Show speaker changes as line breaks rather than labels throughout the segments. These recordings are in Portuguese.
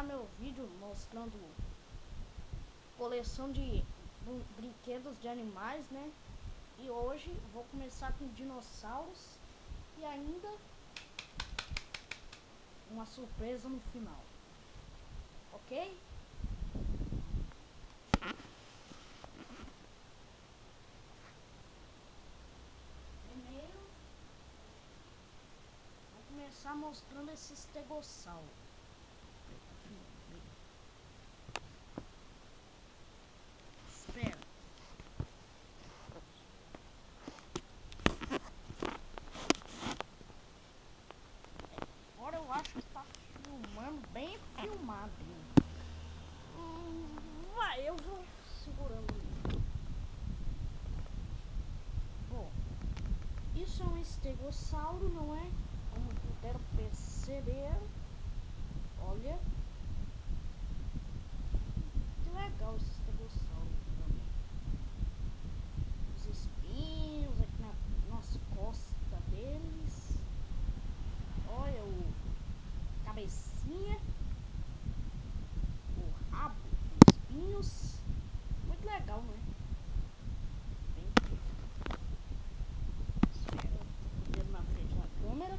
começar meu vídeo mostrando coleção de brinquedos de animais, né? E hoje vou começar com dinossauros e ainda uma surpresa no final, ok? Primeiro, vou começar mostrando esse estegossauro. Espera. Agora eu acho que tá filmando bem filmado. Vai, eu vou segurando ele. Bom, isso é um estegossauro, não é? Como puderam perceber. Olha. Que legal esse estegossauro também. Os espinhos aqui nas costas deles. Olha o cabecinha. O rabo com espinhos. Muito legal, não é? Bem, espera o dedo na frente da câmera.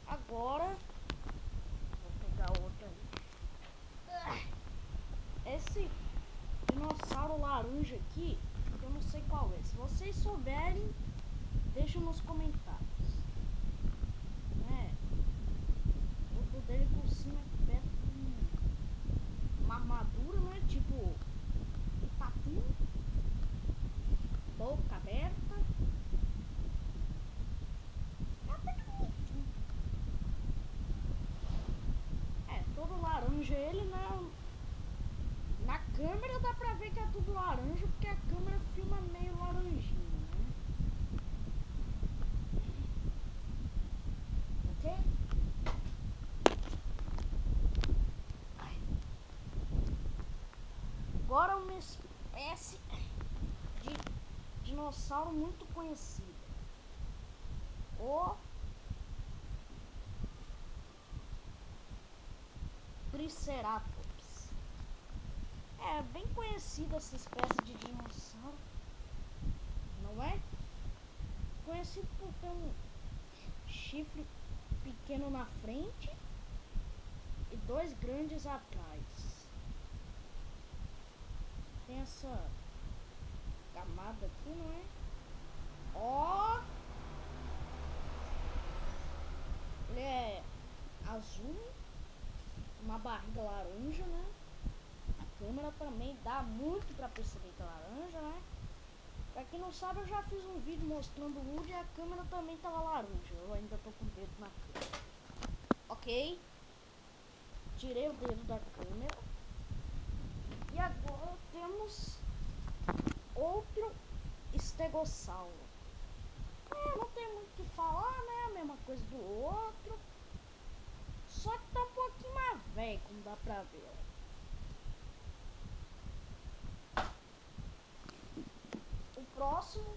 Agora vou pegar outra aí. Esse dinossauro laranja aqui, eu não sei qual é. Se vocês souberem, deixa nos comentários. O corpo dele por cima é perto de uma armadura, né? Tipo tatu, boca aberta. É até que bonitinho. É, todo laranja ele, né? Na câmera dá pra ver que é tudo laranja, porque a câmera filma meio laranjinha, né? Ok? Agora uma espécie de dinossauro muito conhecida. O Triceratops. É bem conhecida essa espécie de dinossauro, não é? Conhecido por ter um chifre pequeno na frente e dois grandes atrás. Tem essa camada aqui, não é? Ó! Ele é azul, uma barriga laranja, né? A câmera também dá muito pra perceber que é laranja, né? Pra quem não sabe, eu já fiz um vídeo mostrando o Woody e a câmera também tava laranja. Eu ainda tô com o dedo na câmera. Ok? Tirei o dedo da câmera. E agora temos outro estegossauro. Não tem muito o que falar, né? A mesma coisa do outro. Só que tá um pouquinho mais velho, como dá pra ver. O próximo.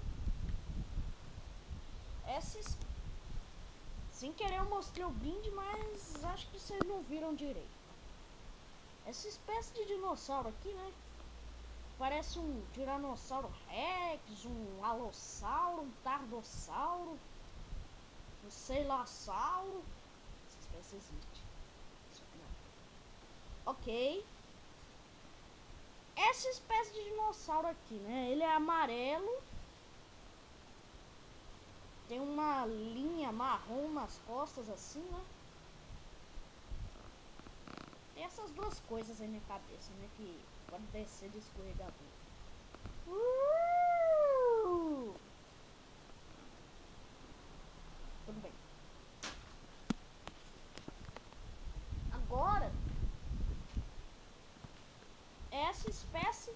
Sem querer eu mostrei o brinde, mas acho que vocês não viram direito. Essa espécie de dinossauro aqui, né? Parece um tiranossauro rex, um alossauro, um tardossauro, um seilassauro. Essa espécie existe. Ok. Essa espécie de dinossauro aqui, né? Ele é amarelo. Tem uma linha marrom nas costas assim, né? Tem essas duas coisas aí na cabeça, né? Que pode descer do escorregador. Tudo bem. Agora, essa espécie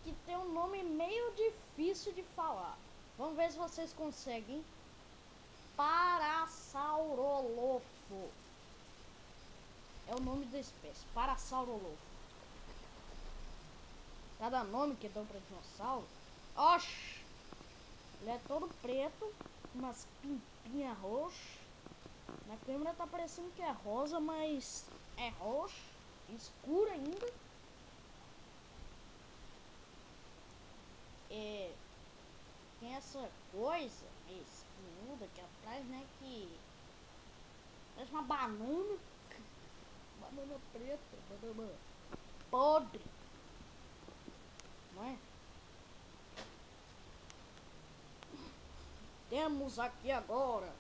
que tem um nome meio difícil de falar. Vamos ver se vocês conseguem. Parasaurolopho. É o nome da espécie, Parasaurolopho. Cada nome que dão para dinossauro. Oxi! Ele é todo preto, umas pintinhas roxas. Na câmera tá parecendo que é rosa, mas é roxo, escuro ainda. Tem essa coisa meio espinhuda aqui atrás, né? Que parece uma banana. Banana preta, banana podre. Não é? Temos aqui agora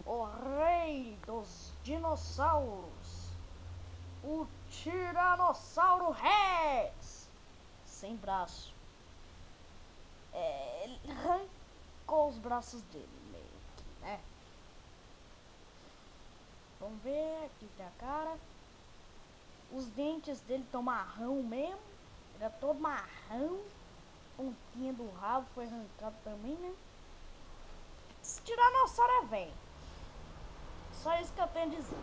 o rei dos dinossauros, o Tiranossauro Rex, sem braço. Ele arrancou os braços dele, meio que, né? Vamos ver, aqui tem a cara. Os dentes dele estão marrão mesmo. Ele é todo marrão. Pontinha do rabo foi arrancado também, né? Esse tiranossauro é velho. Só isso que eu tenho a dizer.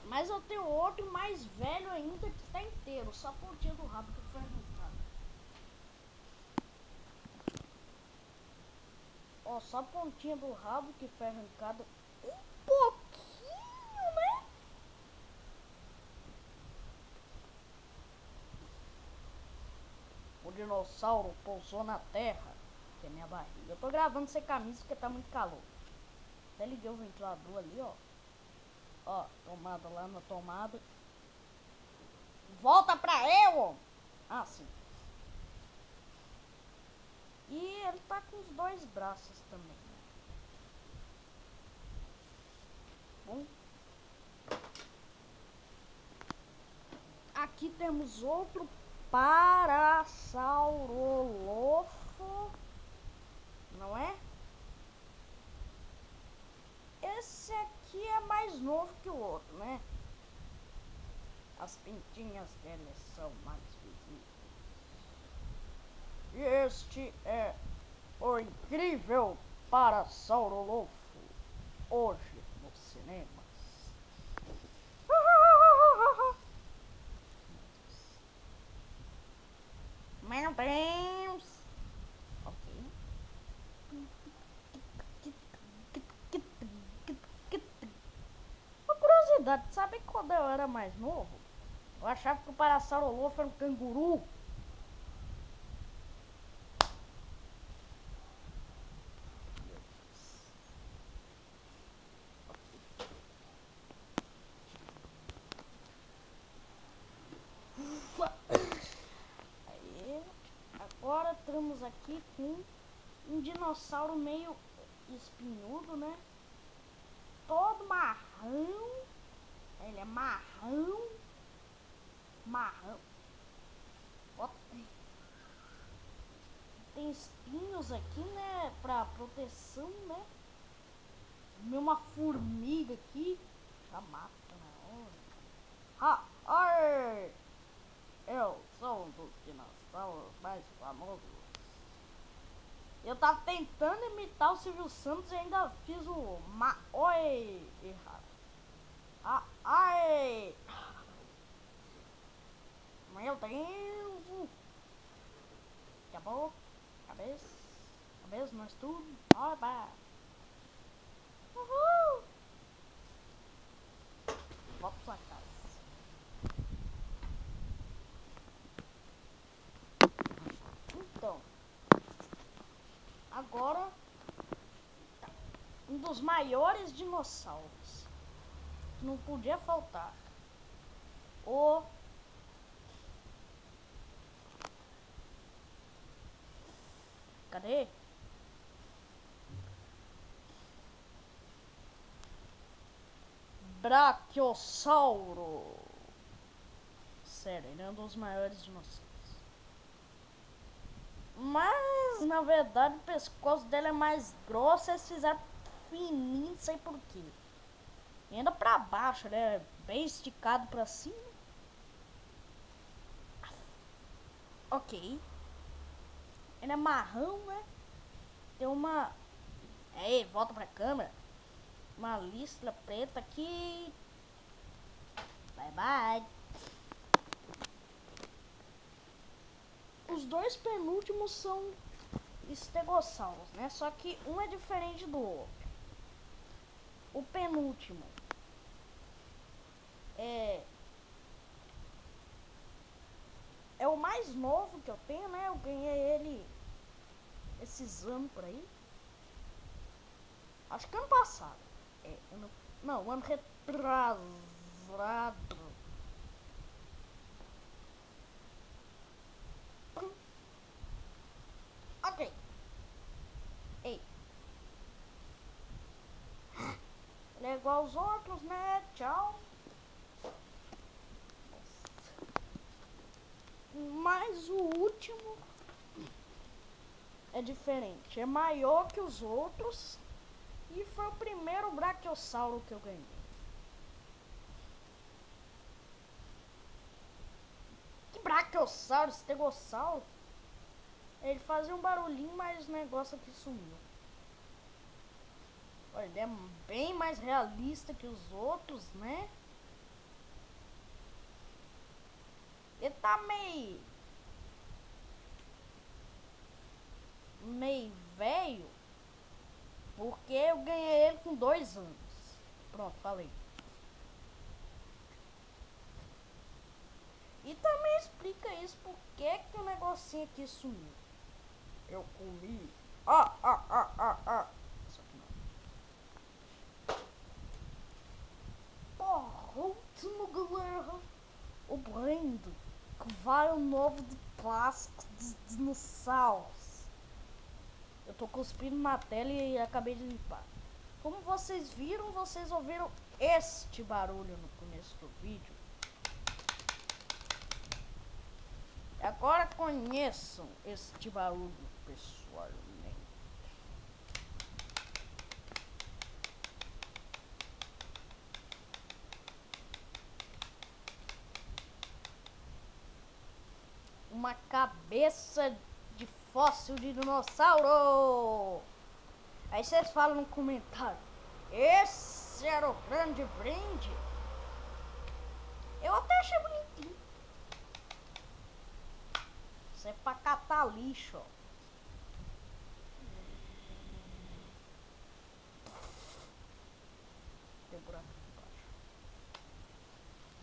Mas eu tenho outro mais velho ainda que tá inteiro. Só a pontinha do rabo que foi arrancado. Ó, só a pontinha do rabo que foi arrancado. Um pouquinho, né? O dinossauro pousou na terra. Que é minha barriga. Eu tô gravando sem camisa porque tá muito calor. Até liguei o ventilador ali, ó. Ó, tomada lá na tomada. Volta pra eu! Ah, sim. E ele tá com os dois braços também, né? Bom. Aqui temos outro Parasaurolofo. Não é? Esse aqui é mais novo que o outro, né? As pintinhas dele são mais visíveis. E este é o incrível Parasaurolofo, hoje nos cinemas. Meu Deus! Ok. Uma curiosidade, sabe quando eu era mais novo? Eu achava que o Parasaurolofo era um canguru. Aí, agora estamos aqui com um dinossauro meio espinhudo, né? Todo marrão. Ele é marrão. Marrão. Ó, tem espinhos aqui, né? Pra proteção, né? Uma formiga aqui. Já mata na hora. Ah, ai! Eu sou um dos dinossauros mais famosos. Eu tava tentando imitar o Silvio Santos e ainda fiz o oi errado. Ah, ai! Meu Deus! Acabou? Cabeça? Cabeça, nós tudo? Oba! Uhul! Volta pra sua casa. Então, agora um dos maiores dinossauros que não podia faltar. O cadê? Brachiosauro. Sério, ele é um dos maiores dinossauros. Mas, na verdade, o pescoço dele é mais grosso. Eles fizeram fininho, não sei porquê. E ainda pra baixo, ele é bem esticado pra cima. Ok. Ele é marrão, né? Tem uma... Ei, volta pra câmera. Uma listra preta aqui. Bye, bye. Os dois penúltimos são estegossauros, né? Só que um é diferente do outro. O penúltimo é o mais novo que eu tenho, né? Eu ganhei ele esses anos por aí. Acho que ano passado. Não, ano retrasado. Ok. Ei. Ele é igual aos outros, né? Tchau. Mas o último é diferente. É maior que os outros. E foi o primeiro brachiosauro que eu ganhei. Que brachiosauro? Estegossauro? Ele fazia um barulhinho, mas o negócio aqui sumiu. Olha, ele é bem mais realista que os outros, né? Ele tá meio velho, porque eu ganhei ele com 2 anos. Pronto, falei. E também explica isso, por que o negocinho aqui sumiu. Eu comi. Isso aqui não. Porra, último, galera. O Brendo, que vai o novo de plástico dos dinossauros. Eu tô cuspindo na tela e acabei de limpar. Como vocês viram, vocês ouviram este barulho no começo do vídeo. Agora conheçam este barulho pessoalmente. Uma cabeça de fóssil de dinossauro. Aí vocês falam no comentário: esse era o grande brinde. Eu até achei bonitinho. Isso é pra catar lixo, ó. Tem buraco aqui embaixo.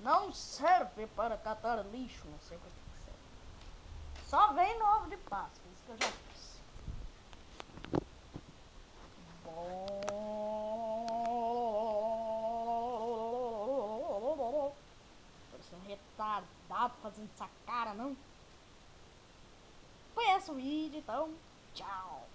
Não serve para catar lixo, não sei pra que serve. Só vem no ovo de Páscoa, isso que eu já disse. Parece um retardado fazendo essa cara, não? Foi esse o vídeo, então. Tchau.